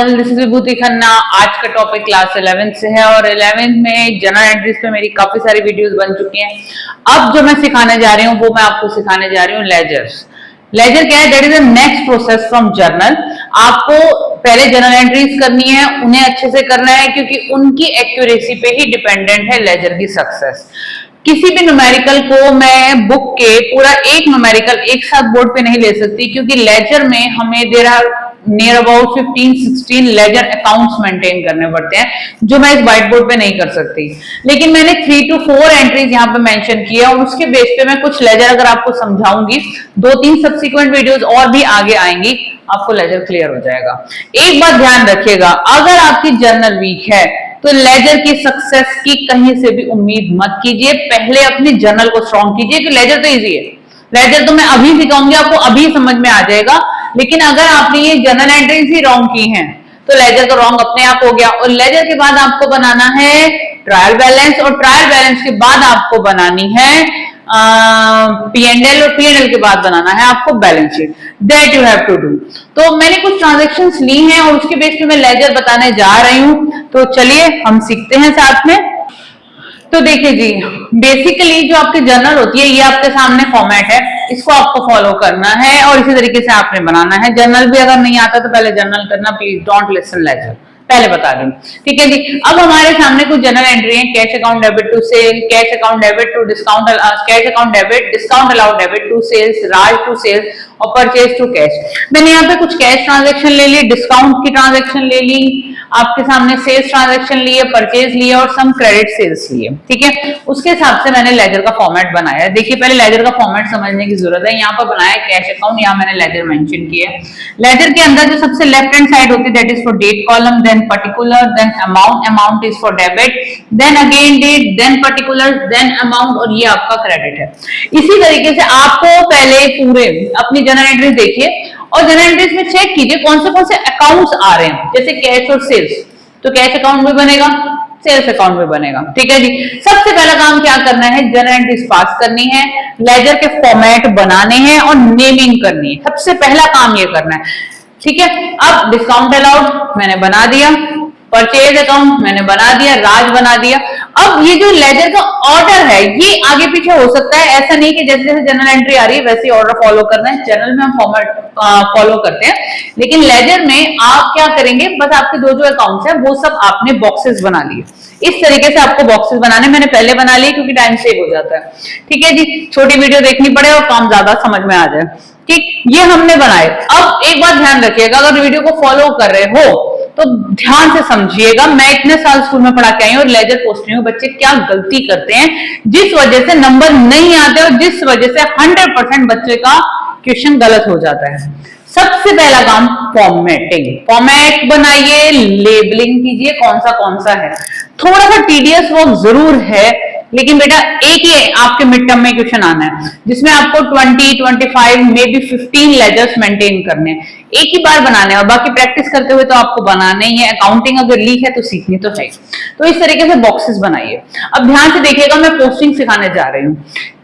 All, this is विभूति खन्ना। आज का topic class 11th से है और 11th में जनरल एंट्रीज पे मेरी काफी सारी वीडियोस बन चुकी हैं। अब जो मैं सिखाने जा रही हूँ वो मैं आपको सिखाने जा रही हूँ लेजर्स। लेजर क्या है? That is the next process from journal. आपको पहले जनरल एंट्रीज करनी है, उन्हें अच्छे से करना है क्योंकि उनकी एक्यूरेसी पे ही डिपेंडेंट है लेजर की सक्सेस। किसी भी न्यूमेरिकल को मैं बुक के पूरा एक न्यूमेरिकल एक साथ बोर्ड पे नहीं ले सकती क्योंकि लेजर में हमें there are near about 15-16 ledger accounts maintain करने पड़ते हैं जो मैं इस व्हाइट बोर्ड पे नहीं कर सकती। लेकिन मैंने 3 to 4 एंट्रीज यहाँ पे मेंशन की है और उसके बेस पे मैं कुछ लेजर अगर आपको समझाऊंगी, 2-3 सब्सिक्वेंट वीडियोस और भी आगे आएंगी, आपको लेजर क्लियर हो जाएगा। एक बात ध्यान रखिएगा, अगर आपकी जर्नल वीक है तो लेजर की सक्सेस की कहीं से भी उम्मीद मत कीजिए। पहले अपनी जर्नल को स्ट्रॉन्ग कीजिए कि लेजर तो इजी है, लेजर तो मैं अभी सिखाऊंगी, आपको अभी समझ में आ जाएगा। लेकिन अगर आपने ये जनरल एंट्रीज ही रॉन्ग की हैं तो लेजर तो रॉन्ग अपने आप हो गया। और लेजर के बाद आपको बनाना है ट्रायल बैलेंस और ट्रायल बैलेंस के बाद आपको बनानी है P&L और P&L के बाद बनाना है आपको balance sheet. That you have to do. तो मैंने कुछ ट्रांजैक्शंस ली हैं और उसके बेस पे मैं लेजर बताने जा रही हूं, तो चलिए हम सीखते हैं साथ में। तो देखिए जी, बेसिकली जो आपकी जर्नल होती है ये आपके सामने फॉर्मेट है, इसको आपको फॉलो करना है और इसी तरीके से आपने बनाना है। जर्नल भी अगर नहीं आता तो पहले जर्नल करना, प्लीज डोंट लिसन लेजर, पहले बता दूं, ठीक है जी। अब हमारे सामने कुछ जनरल एंट्री है, cash account debit to sale, cash account debit to discount, cash account debit, discount allowed debit to sales, Raj to sales और परचेज टू कैश। मैंने यहाँ पे कुछ कैश ट्रांजैक्शन ले ली, डिस्काउंट की ट्रांजैक्शन ले ली, आपके सामने सेल्स ट्रांजैक्शन लिए, परचेज लिए और सम क्रेडिट सेल्स लिए, ठीक है। उसके हिसाब से मैंने लेजर का फॉर्मेट बनाया। देखिए पहले लेजर का फॉर्मेट समझने की जरूरत है। यहाँ पर बनाया कैश अकाउंट, यहाँ मैंने लेजर मेंशन किया है। लेजर के अंदर जो सबसे लेफ्ट हैंड साइड होती है that is for date column, then particular, then amount, amount is for debit, then again date, then particular, then amount और ये आपका क्रेडिट है। इसी तरीके से आपको पहले पूरे अपनी जनरल एंट्री देखिए और जनरल एंट्रीज में चेक कीजिए कौन से अकाउंट्स आ रहे हैं, जैसे कैश और सेल्स, तो कैश अकाउंट भी बनेगा, सेल्स अकाउंट भी बनेगा, ठीक है जी। सबसे पहला काम क्या करना है, जनरल एंट्रीज पास करनी है, लेजर के फॉर्मेट बनाने हैं और नेमिंग करनी है। सबसे पहला काम ये करना है, ठीक है। अब डिस्काउंट अलाउड मैंने बना दिया, परचेज अकाउंट मैंने बना दिया, राज बना दिया। अब ये जो लेजर का ऑर्डर है ये आगे पीछे हो सकता है, ऐसा नहीं कि जैसे जैसे जनरल एंट्री आ रही है वैसे ऑर्डर फॉलो करना है। जनरल में हम फॉर्मेट फॉलो करते हैं, लेकिन लेजर में आप क्या करेंगे, बस आपके जो अकाउंट्स है वो सब आपने बॉक्सेस बना लिए। इस तरीके से आपको बॉक्सेस बनाने, मैंने पहले बना लिए क्योंकि टाइम सेव हो जाता है, ठीक है जी। छोटी वीडियो देखनी पड़े और काम ज्यादा समझ में आ जाए, ठीक। ये हमने बनाए। अब एक बात ध्यान रखिएगा, अगर वीडियो को फॉलो कर रहे हो तो ध्यान से समझिएगा। मैं इतने साल स्कूल में पढ़ा के आई हूं और लेजर पोस्ट रही हूं, बच्चे क्या गलती करते हैं जिस वजह से नंबर नहीं आते और जिस वजह से 100% बच्चे का क्वेश्चन गलत हो जाता है। सबसे पहला काम फॉर्मेटिंग, फॉर्मेट बनाइए, लेबलिंग कीजिए कौन सा है। थोड़ा सा टीडियस वर्क जरूर है, लेकिन बेटा एक ही आपके मिड टर्म में क्वेश्चन आना है जिसमें आपको 20, 25 मे बी 15 लेजर्स मेंटेन करने हैं, एक ही बार बनाने हैं और बाकी प्रैक्टिस करते हुए तो आपको बनाना ही है। अकाउंटिंग अगर ली है तो सीखनी तो है। तो इस तरीके से बॉक्सेस बनाइए। अब ध्यान से देखिएगा, मैं पोस्टिंग सिखाने जा रही हूँ।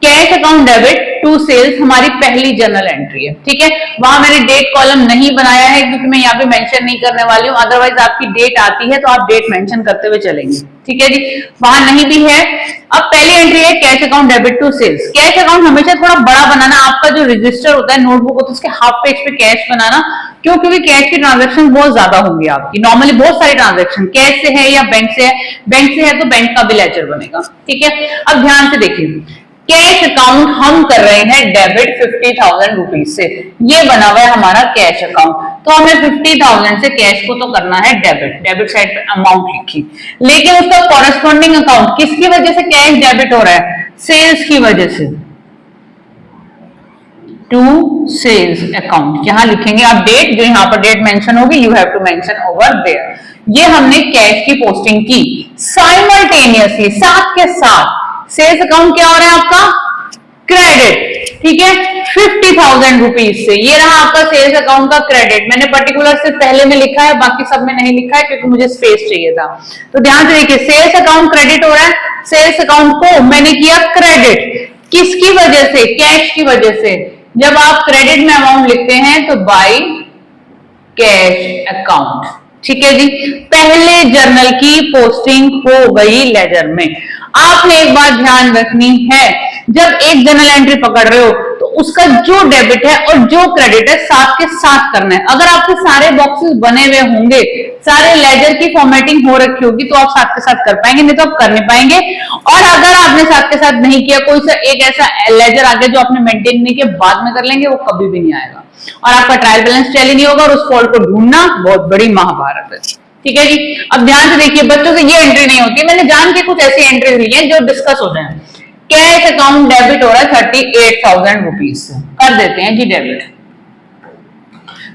Cash account debit to sales हमारी पहली जनरल एंट्री है, ठीक है। वहां मैंने डेट कॉलम नहीं बनाया है क्योंकि मैं यहाँ पे मेंशन नहीं करने वाली हूँ, अदरवाइज आपकी डेट आती है तो आप डेट मेंशन करते हुए चलेंगे, ठीक है जी। वहां नहीं भी है। अब पहली एंट्री है cash account debit to sales. Cash account हमेशा थोड़ा बड़ा बनाना, आपका जो रजिस्टर होता है नोटबुक होता है उसके हाफ पेज पे कैश बनाना, क्यों? क्योंकि कैश की ट्रांजैक्शन बहुत ज्यादा होंगी आपकी। नॉर्मली बहुत सारी ट्रांजैक्शन कैश से है या बैंक से है, बैंक से है तो बैंक का भी लेजर बनेगा, ठीक है। अब ध्यान से देखिए, कैश अकाउंट हम कर रहे हैं डेबिट 50,000 रुपीज से, ये बना हुआ है हमारा कैश अकाउंट, तो हमें 50,000 से कैश को तो करना है डेबिट। डेबिट साइड पे अमाउंट लिखी, लेकिन उसका कॉरेस्पॉन्डिंग अकाउंट किसकी वजह से कैश डेबिट हो रहा है? सेल्स की वजह से, टू सेल्स अकाउंट यहां लिखेंगे आप डेट, जो यहां पर डेट मेंशन होगी you have to mention over there. ये हमने कैश की पोस्टिंग की। साइमल्टेनियसली, साथ के साथ सेल्स अकाउंट क्या हो रहा है आपका? क्रेडिट, ठीक है, 50,000 रुपीज से। ये रहा आपका सेल्स अकाउंट का क्रेडिट। मैंने पर्टिकुलर सिर्फ पहले में लिखा है, बाकी सब में नहीं लिखा है क्योंकि मुझे स्पेस चाहिए था। तो ध्यान से देखिए, सेल्स अकाउंट क्रेडिट हो रहा है, सेल्स अकाउंट को मैंने किया क्रेडिट। किसकी वजह से? कैश की वजह से। जब आप क्रेडिट में अमाउंट लिखते हैं तो बाय कैश अकाउंट, ठीक है जी, पहले जर्नल की पोस्टिंग हो गई लेजर में। आपने एक बात ध्यान रखनी है, जब एक जर्नल एंट्री पकड़ रहे हो तो उसका जो डेबिट है और जो क्रेडिट है साथ के साथ करना है। अगर आपके सारे बॉक्सेस बने हुए होंगे, सारे लेजर की फॉर्मेटिंग हो रखी होगी, तो आप साथ के साथ कर पाएंगे, नहीं तो आप कर नहीं पाएंगे। और अगर आपने साथ के साथ नहीं किया, कोई सा एक ऐसा लेजर आगे जो आपने मेंटेन नहीं किया, बाद में कर लेंगे, वो कभी भी नहीं आएगा और आपका ट्रायल बैलेंस टैली नहीं होगा और उस फॉल्ट को ढूंढना बहुत बड़ी महाभारत है। ठीक है जी, अब ध्यान से देखिए, बच्चों से ये एंट्री नहीं होती, मैंने जान के कुछ ऐसी एंट्री ली है जो डिस्कस हो जाए। कैश अकाउंट डेबिट हो रहा है 38,000 रुपीज से, कर देते हैं जी डेबिट।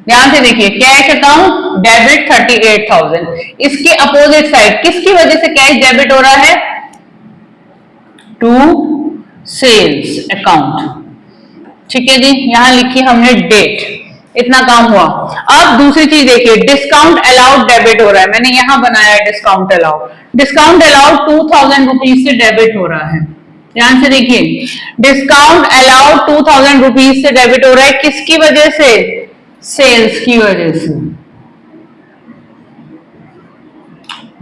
ध्यान से देखिए, कैश अकाउंट डेबिट 38,000, इसके अपोजिट साइड किसकी वजह से कैश डेबिट हो रहा है? To sales account. ठीक है जी, यहां लिखी हमने डेट, इतना काम हुआ। अब दूसरी चीज देखिए, डिस्काउंट अलाउड डेबिट हो रहा है, मैंने यहां बनाया है discount allowed. Discount allowed 2,000 rupees से डेबिट हो रहा है। ध्यान से देखिए, डिस्काउंट अलाउड 2,000 रुपीज से डेबिट हो रहा है, किसकी वजह से? सेल्स की वजह से।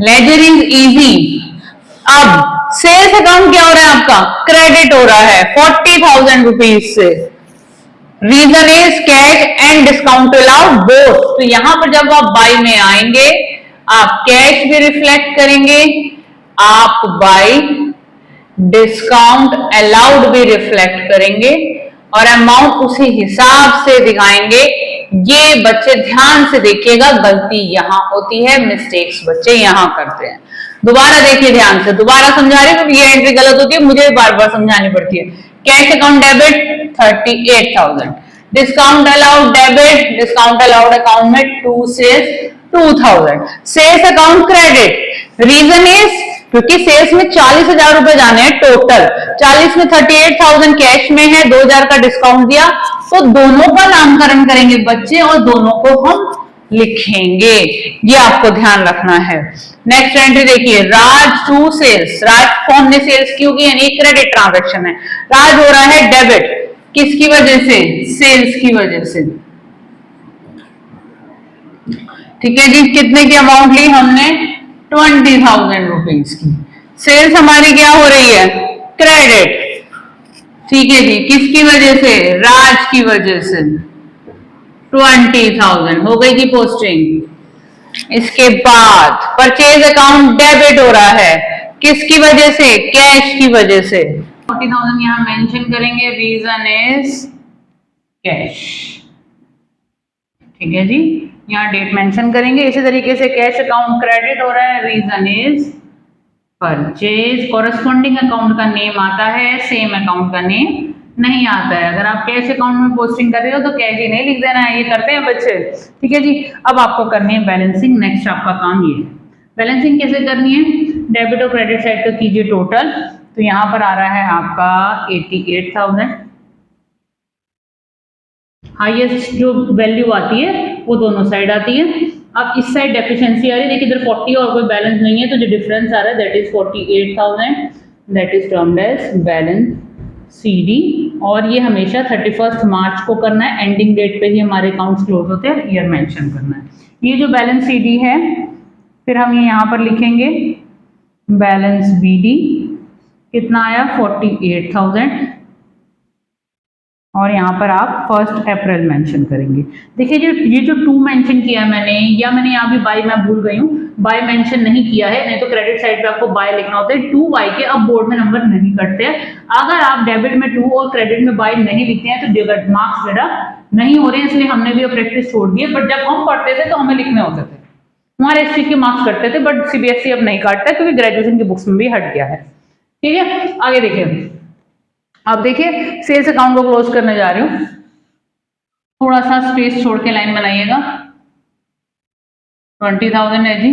Ledger is easy. अब सेल्स अकाउंट क्या हो रहा है आपका? क्रेडिट हो रहा है 40,000 रुपीज से। Reason is cash and discount allowed both. तो यहां पर जब आप बाय में आएंगे, आप कैश भी रिफ्लेक्ट करेंगे, आप बाय डिस्काउंट अलाउड भी रिफ्लेक्ट करेंगे और अमाउंट उसी हिसाब से दिखाएंगे। ये बच्चे ध्यान से देखिएगा, गलती यहां होती है, मिस्टेक्स बच्चे यहां करते हैं। दोबारा देखिए ध्यान से, दोबारा समझा रही हूँ, ये एंट्री गलत होती है, मुझे बार बार समझानी पड़ती है। Cash account debit 38,000, discount allowed debit, discount allowed account में 2 sales 2,000, sales account credit. Reason is क्योंकि सेल्स में 40,000 रुपए जाने हैं टोटल, 40 में 38,000 कैश में है, 2,000 का डिस्काउंट दिया, तो दोनों का नामकरण करेंगे बच्चे और दोनों को हम लिखेंगे, ये आपको ध्यान रखना है। नेक्स्ट एंट्री देखिए, राज टू सेल्स। राज को हमने सेल्स क्यों की, यानी क्रेडिट ट्रांजैक्शन है। राज हो रहा है डेबिट, किसकी वजह से? सेल्स की वजह से। ठीक है जी, कितने की अमाउंट ली हमने? 20,000 रुपीज की। सेल्स हमारी क्या हो रही है? क्रेडिट। ठीक है जी, किसकी वजह से? राज की वजह से। 20,000 हो गई थी पोस्टिंग। इसके बाद परचेज अकाउंट डेबिट हो रहा है, किसकी वजह से? कैश की वजह से। 40,000 यहां मेंशन करेंगे, रीजन इज कैश। ठीक है जी, यहाँ डेट मेंशन करेंगे। इसी तरीके से कैश अकाउंट क्रेडिट हो रहा है, reason is purchase. Corresponding account का नेम आता है, सेम अकाउंट का नेम नहीं आता है। अगर आप कैश अकाउंट में पोस्टिंग कर रहे हो तो कैश ही नहीं लिख देना है, ये करते हैं बच्चे। ठीक है जी, अब आपको करनी है बैलेंसिंग। नेक्स्ट आपका काम ये है, बैलेंसिंग कैसे करनी है? डेबिट और क्रेडिट साइड का कीजिए टोटल। तो यहाँ पर आ रहा है आपका 88,000, हाईएस्ट जो वैल्यू आती है वो दोनों साइड आती है। अब इस साइड डेफिशिएंसी आ रही है, देखिए इधर 40 और कोई बैलेंस नहीं है, तो जो डिफरेंस आ रहा है that is 48,000, that is termed as balance CD। और ये हमेशा 31 मार्च को करना है, एंडिंग डेट पे ही हमारे अकाउंट्स क्लोज होते हैं, ईयर मेंशन करना है। ये जो बैलेंस CD है, फिर हम ये यहाँ पर लिखेंगे बैलेंस BD, कितना आया? 48,000, और यहाँ पर आप 1 अप्रैल मेंशन करेंगे। देखिए जो ये जो 2 मेंशन किया है मैंने, या मैंने यहाँ भी बाय, मैं भूल गई हूँ, बाय मेंशन नहीं किया है, नहीं तो क्रेडिट साइड पे आपको बाय लिखना होता है। 2 बाय के अब बोर्ड में नंबर नहीं कटते हैं। अगर आप डेबिट में 2 और क्रेडिट में बाय नहीं लिखते हैं तो मार्क्स डिडक्ट नहीं हो रहे हैं, इसलिए हमने भी प्रैक्टिस छोड़ दी है। बट जब हम पढ़ते थे तो हमें लिखने होते थे, हमारे हिस्ट्री के मार्क्स कटते थे, बट CBSE अब नहीं काटता क्योंकि ग्रेजुएशन की बुक्स में भी हट गया है। ठीक है, आगे देखिए। अब देखिए सेल्स अकाउंट को क्लोज करने जा रही हूं, थोड़ा सा स्पेस छोड़ के लाइन बनाइएगा। 20,000 है जी,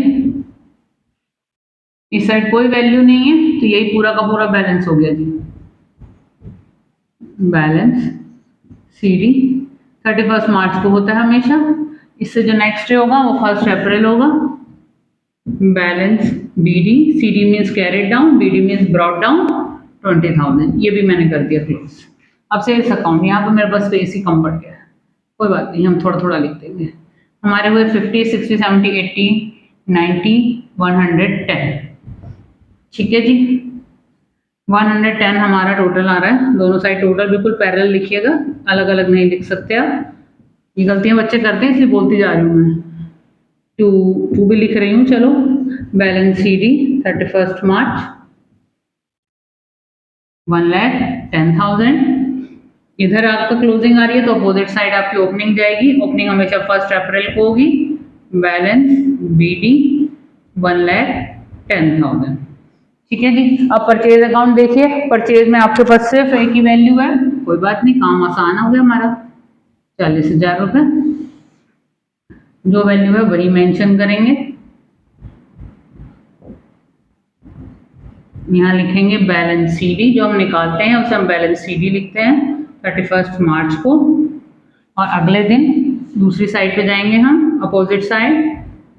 इस साइड कोई वैल्यू नहीं है, तो यही पूरा का पूरा बैलेंस हो गया जी। बैलेंस CD 31 मार्च को होता है हमेशा, इससे जो नेक्स्ट डे होगा वो 1 अप्रैल होगा। Balance BD, CD means carried down, BD means brought down, 20,000, ये भी मैंने कर दिया क्लोज। अब सेल्स अकाउंट, यहाँ पर मेरे पास स्पेस ही कम पड़ गया है, कोई बात नहीं, हम थोड़ा थोड़ा लिख देंगे। हमारे हुए 50, 60, 70, 80, 90, 110। ठीक है जी, 110 हमारा टोटल आ रहा है। दोनों साइड टोटल बिल्कुल पैरेलल लिखिएगा, अलग अलग नहीं लिख सकते आप। ये गलतियां बच्चे करते हैं इसलिए बोलती जा रही हूँ मैं। टू भी लिख रही हूँ। चलो, बैलेंस CD 31 मार्च 1,10,000। इधर आपका क्लोजिंग आ रही है तो अपोजिट साइड आपकी ओपनिंग जाएगी। ओपनिंग हमेशा 1 अप्रैल को होगी। Balance BD 1,10,000। ठीक है जी। अब परचेज अकाउंट देखिए, परचेज में आपके पास सिर्फ एक ही वैल्यू है, कोई बात नहीं, काम आसान हो गया हमारा। 40,000 रुपये, जो वैल्यू है वही मेंशन करेंगे। यहाँ लिखेंगे बैलेंस CD, जो हम निकालते हैं उसे हम बैलेंस CD लिखते हैं 31 मार्च को। और अगले दिन दूसरी साइड पे जाएंगे हम, अपोजिट साइड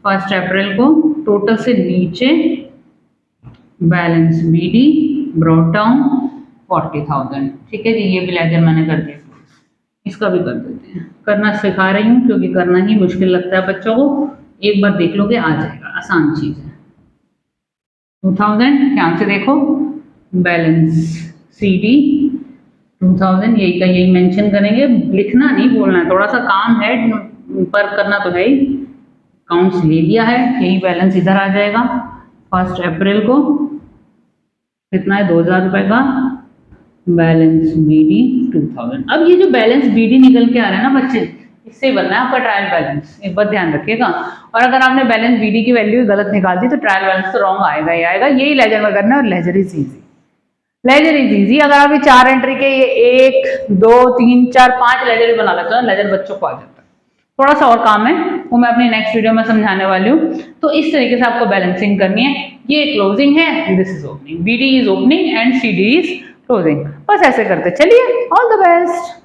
1 अप्रैल को। टोटल से नीचे बैलेंस BD ब्रॉट डाउन 40,000। ठीक है जी, ये भी लेजर मैंने कर दिया, इसका भी कर देते हैं। करना सिखा रही हूँ क्योंकि करना ही मुश्किल लगता है बच्चों को। एक बार देख लोगे आ जाएगा, आसान चीज है। 2000 ध्यान से देखो, बैलेंस CD 2000, यही का यही मेंशन करेंगे, लिखना नहीं बोलना है, थोड़ा सा काम है पर करना तो है ही। अकाउंट्स ले लिया है, यही बैलेंस इधर आ जाएगा 1 अप्रैल को। कितना है, 2,000 रुपए का बैलेंस BD 2000। अब ये जो बैलेंस BD निकल के आ रहा है ना बच्चे, इससे बनना है आपका ट्रायल बैलेंस, एक बार ध्यान रखिएगा। और अगर आपने बैलेंस BD की वैल्यू गलत निकाल दी तो ट्रायल बैलेंस तो रॉन्ग आएगा ही आएगा। यही लेजर में करना है, और ledger is easy, ledger is easy. अगर आप ये 4 एंट्री के ये 1, 2, 3, 4, 5 लेजर भी बना लेते हो, लेजर बच्चों को आ जाता है। थोड़ा सा और काम है, वो मैं अपनी नेक्स्ट वीडियो में समझाने वाली हूँ। तो इस तरीके से आपको बैलेंसिंग करनी है। ये क्लोजिंग है, this is opening, BD is opening and CD is closing. बस ऐसे करते चलिए। All the best.